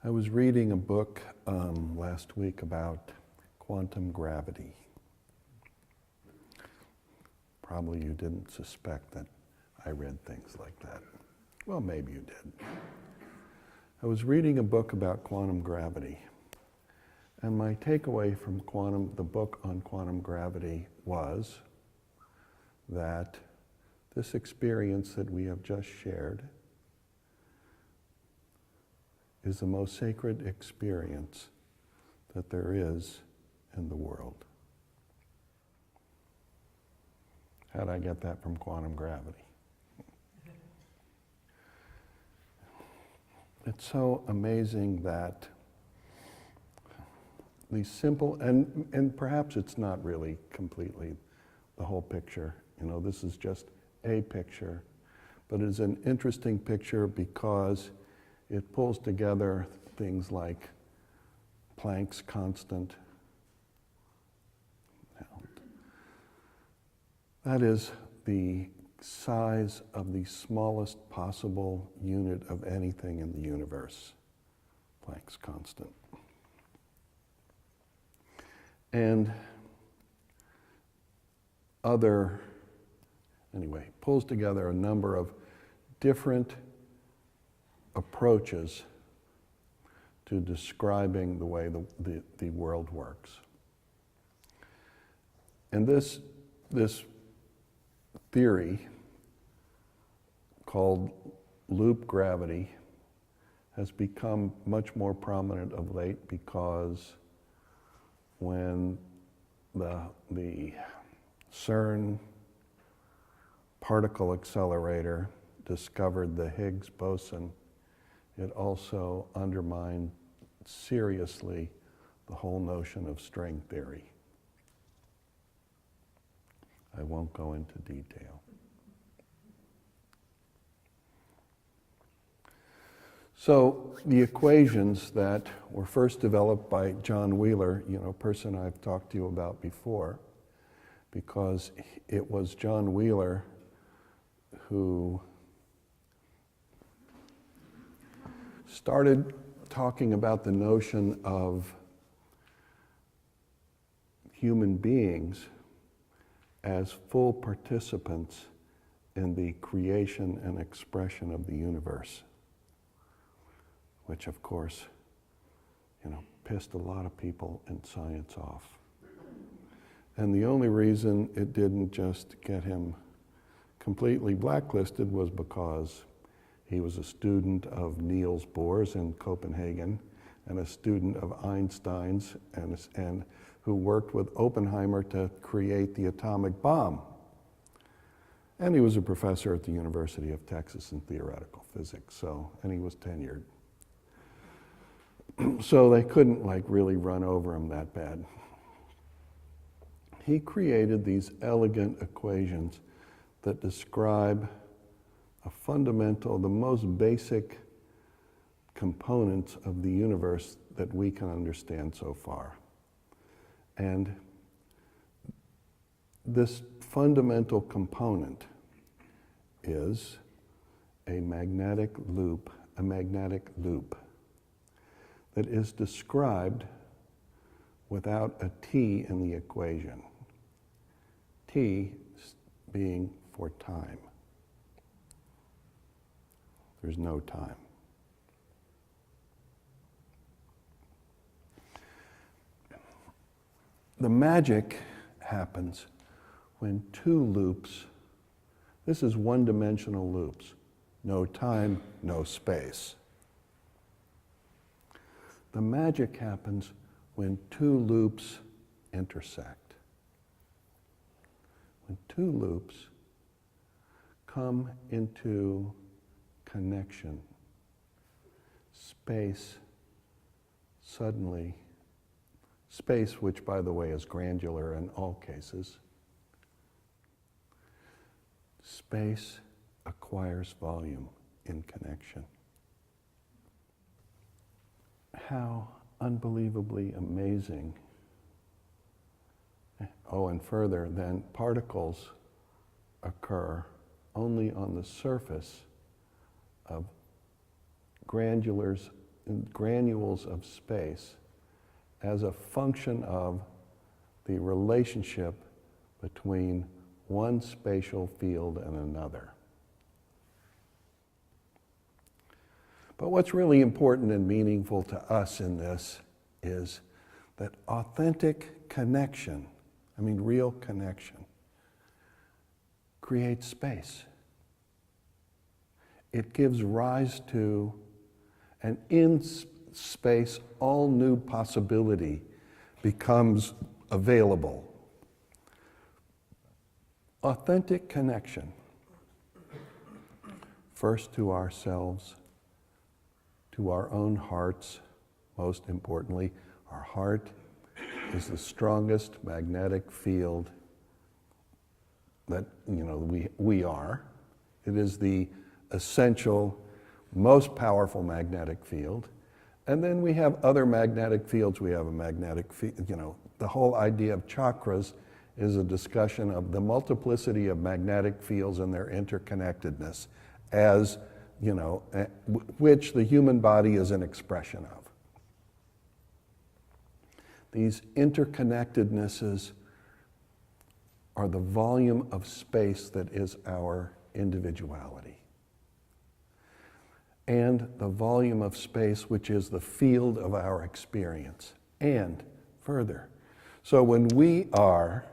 I was reading a book last week about quantum gravity. Probably you didn't suspect that I read things like that. Well, maybe you did. I was reading a book about quantum gravity, and my takeaway from the book on quantum gravity was that this experience that we have just shared is the most sacred experience that there is in the world. How'd I get that from quantum gravity? It's so amazing that these simple, and perhaps it's not really completely the whole picture. You know, this is just a picture, but it's an interesting picture because it pulls together things like Planck's constant. That is the size of the smallest possible unit of anything in the universe, Planck's constant. And pulls together a number of different approaches to describing the way the world works. And this theory called loop gravity has become much more prominent of late because when the CERN particle accelerator discovered the Higgs boson, it also undermined seriously the whole notion of string theory. I won't go into detail. So the equations that were first developed by John Wheeler, a person I've talked to you about before, because it was John Wheeler who started talking about the notion of human beings as full participants in the creation and expression of the universe, which of course, pissed a lot of people in science off. And the only reason it didn't just get him completely blacklisted was because he was a student of Niels Bohr's in Copenhagen and a student of Einstein's and who worked with Oppenheimer to create the atomic bomb. And he was a professor at the University of Texas in theoretical physics, and he was tenured. So they couldn't really run over him that bad. He created these elegant equations that describe the most basic components of the universe that we can understand so far. And this fundamental component is a magnetic loop that is described without a t in the equation. T being for time. There's no time. The magic happens when two loops, this is one-dimensional loops, no time, no space. The magic happens when two loops intersect. When two loops come into connection, space, which by the way is granular in all cases, space acquires volume in connection. How unbelievably amazing. Oh, and further, then particles occur only on the surface of granulars granules of space as a function of the relationship between one spatial field and another. But what's really important and meaningful to us in this is that authentic connection, real connection, creates space. It gives rise to, and in space, all new possibility becomes available. Authentic connection, first to ourselves, to our own hearts, most importantly. Our heart is the strongest magnetic field that we are. It is the essential, most powerful magnetic field. And then we have other magnetic fields. We have a magnetic field, the whole idea of chakras is a discussion of the multiplicity of magnetic fields and their interconnectedness as, which the human body is an expression of. These interconnectednesses are the volume of space that is our individuality, and the volume of space which is the field of our experience, and further. So when we are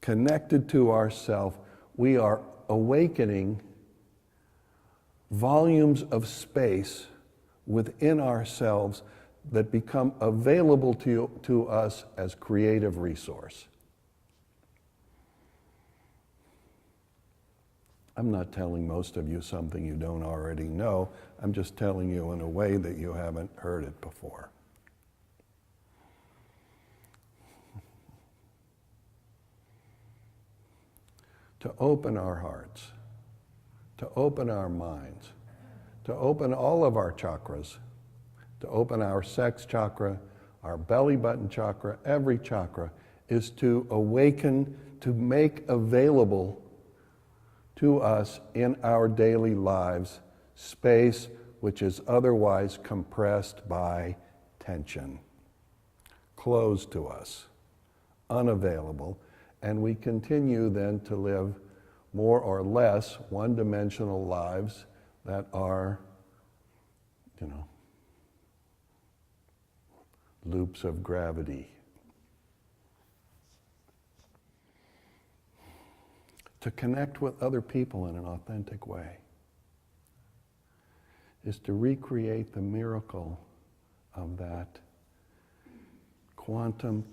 connected to ourself, we are awakening volumes of space within ourselves that become available to us as creative resource. I'm not telling most of you something you don't already know. I'm just telling you in a way that you haven't heard it before. To open our hearts, to open our minds, to open all of our chakras, to open our sex chakra, our belly button chakra, every chakra, is to awaken, to make available to us in our daily lives space which is otherwise compressed by tension, closed to us, unavailable, and we continue then to live more or less one-dimensional lives that are, loops of gravity. To connect with other people in an authentic way is to recreate the miracle of that quantum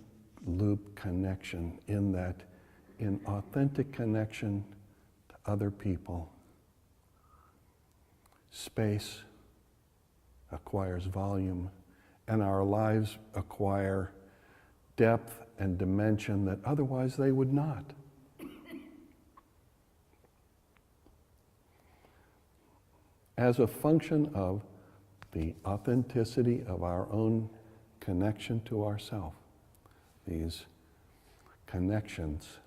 loop connection, in that in authentic connection to other people, space acquires volume and our lives acquire depth and dimension that otherwise they would not. As a function of the authenticity of our own connection to ourself, these connections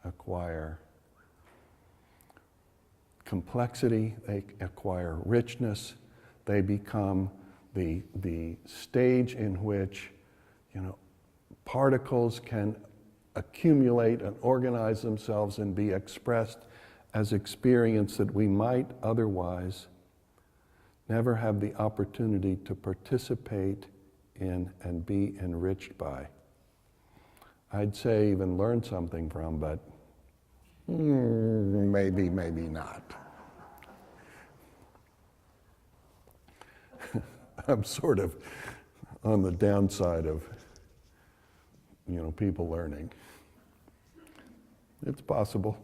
acquire complexity, they acquire richness, they become the stage in which particles can accumulate and organize themselves and be expressed as experience that we might otherwise never have the opportunity to participate in and be enriched by. I'd say even learn something from, but maybe not. I'm sort of on the downside of, people learning. It's possible.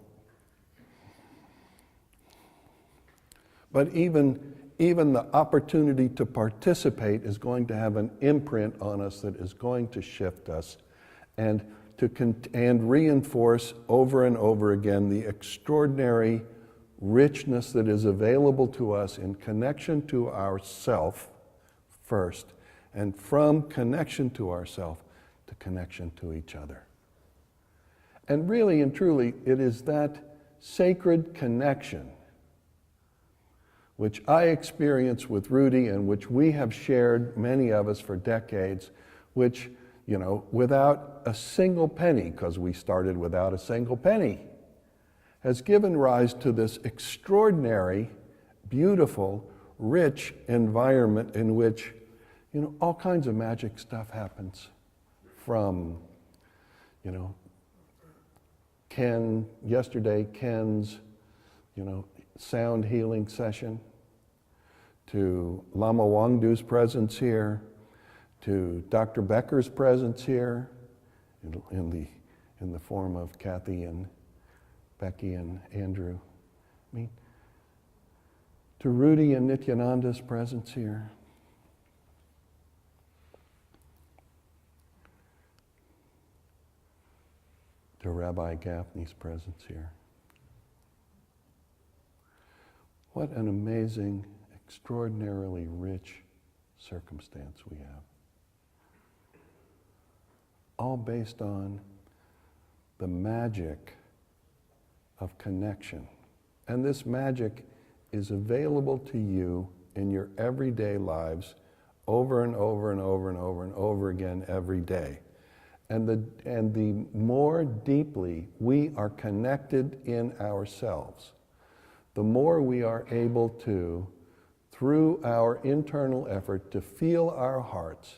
But even the opportunity to participate is going to have an imprint on us that is going to shift us and reinforce over and over again the extraordinary richness that is available to us in connection to ourself first, and from connection to ourself to connection to each other. And really and truly, it is that sacred connection which I experienced with Rudy and which we have shared, many of us, for decades, which, you know, without a single penny, because we started without a single penny, has given rise to this extraordinary, beautiful, rich environment in which, you know, all kinds of magic stuff happens. From, you know, yesterday Ken's, you know, sound healing session, to Lama Wangdu's presence here, to Dr. Becker's presence here, in the form of Kathy and Becky and Andrew. I mean, to Rudy and Nityananda's presence here. To Rabbi Gaffney's presence here. What an amazing, extraordinarily rich circumstance we have. All based on the magic of connection. And this magic is available to you in your everyday lives over and over and over and over and over again every day. And the more deeply we are connected in ourselves, the more we are able to, through our internal effort, to feel our hearts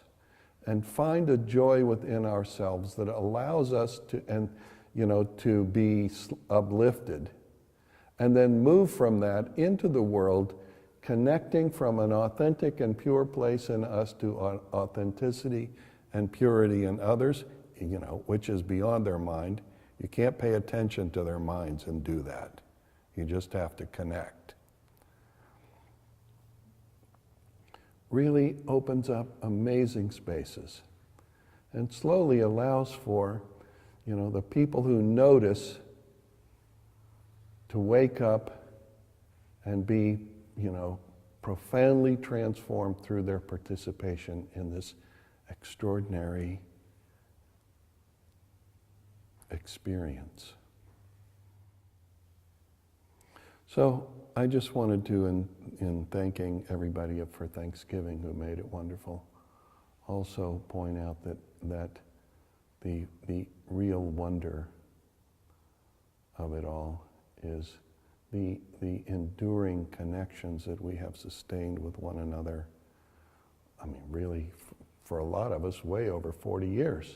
and find a joy within ourselves that allows us to be uplifted, and then move from that into the world, connecting from an authentic and pure place in us to authenticity and purity in others, you know, which is beyond their mind. You can't pay attention to their minds and do that. You just have to connect. Really opens up amazing spaces and slowly allows for, you know, the people who notice to wake up and be, you know, profoundly transformed through their participation in this extraordinary experience. So I just wanted to, in thanking everybody for Thanksgiving who made it wonderful, also point out that the real wonder of it all is the enduring connections that we have sustained with one another. I mean, really, for a lot of us, way over 40 years.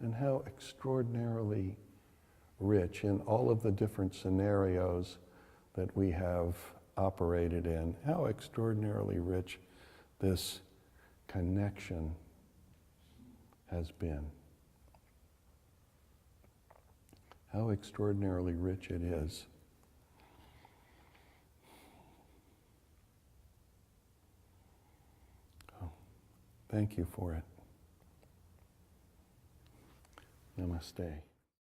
And how extraordinarily rich in all of the different scenarios that we have operated in, how extraordinarily rich this connection has been. How extraordinarily rich it is. Oh, thank you for it. Namaste.